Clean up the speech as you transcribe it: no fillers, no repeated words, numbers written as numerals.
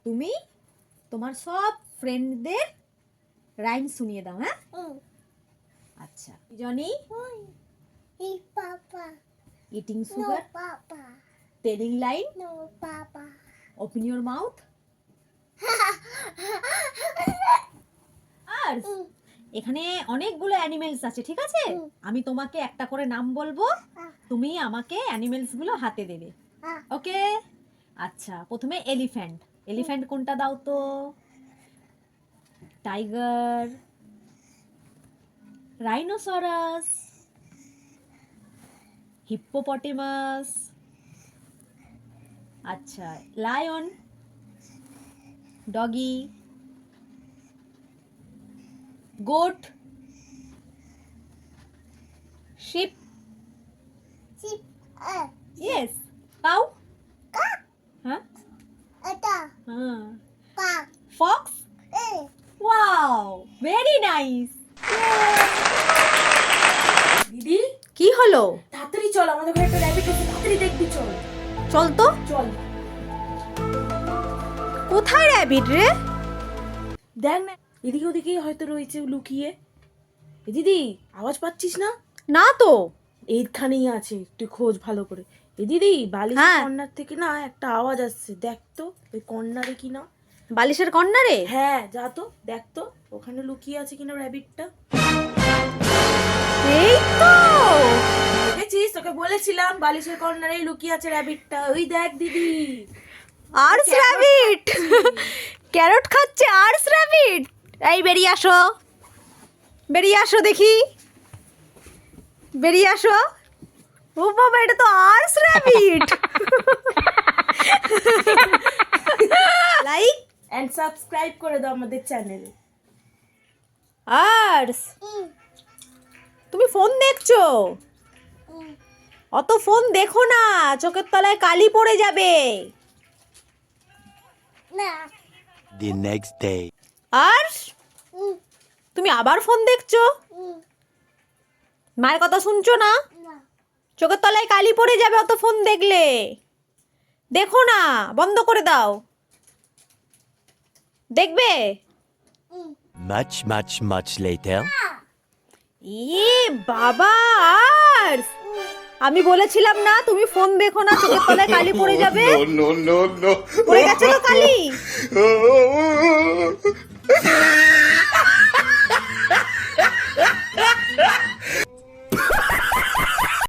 তুমি তোমার সব ফ্রেন্ডদের রাইম শুনিয়ে দাও। হ্যাঁ আচ্ছা। Johnny eating sugar, telling lies, open your mouth. আর এখানে অনেকগুলো অ্যানিমেলস আছে, ঠিক আছে? আমি তোমাকে একটা করে নাম বলবো, তুমি আমাকে অ্যানিমেলস গুলো হাতে দেবে। ওকে? আচ্ছা, প্রথমে এলিফ্যান্ট। এলিফ্যান্ট কোনটা দাও তো? টাইগার, রাইনোসরাস, হিপ্পোপটেমাস, আচ্ছা lion, doggy, goat, sheep, yes, cow, huh? Fox, wow, very nice. দিদি কি হলো? তাড়াতাড়ি চল, আমাদের ঘরে একটা র‍্যাবিট আছে, তাড়াতাড়ি দেখবি, চল চল তো। চল। কোথায় র‍্যাবিট রে? দেখ না, এদিকে ওদিকেই হয়তো রয়েছে লুকিয়ে। দিদি আওয়াজ পাচ্ছিস না? না তো। এইখানেই আছে, একটু খোঁজ ভালো করে। দিদি বালিশের কর্নার থেকে না একটা আওয়াজ আসছে, দেখ তো ওই কর্নারে কিনা। বালিশের কর্নারে? হ্যাঁ যা তো, দেখ তো ওখানে লুকিয়ে আছে কিনা র‍্যাবিটটা। এই তো দেখেছিস, তোকে বলেছিলাম বালিশের কর্নারেই লুকিয়ে আছে র‍্যাবিটটা। ওই দেখ দিদি, আর্স র‍্যাবিট ক্যারট খাচ্ছে। আর্স র‍্যাবিট, এই বেরিয়ে আসো, বেরিয়ে আসো দেখি, বেরিয়ে আসো। ও বাবা, এটা তো আর্স র‍্যাবিট। লাইক এন্ড সাবস্ক্রাইব করে দাও আমাদের চ্যানেল। আর্স, তুমি ফোন দেখছো? অত ফোন দেখো না, চোখের তলায় কালি পড়ে যাবে। The next day. আর্স, তুমি আবার ফোন দেখছো? মায়ের কথা শুনছো না? চোখের তলায় কালি পড়ে যাবে অত ফোন দেখলে। দেখো না, বন্ধ করে দাও। দেখবে? Much later. এ বাবা, আর্স, আমি বলেছিলাম না তুমি ফোন দেখো না, চোখের তলায় কালি পড়ে যাবে। No. পড়ে গেছে তো কালি।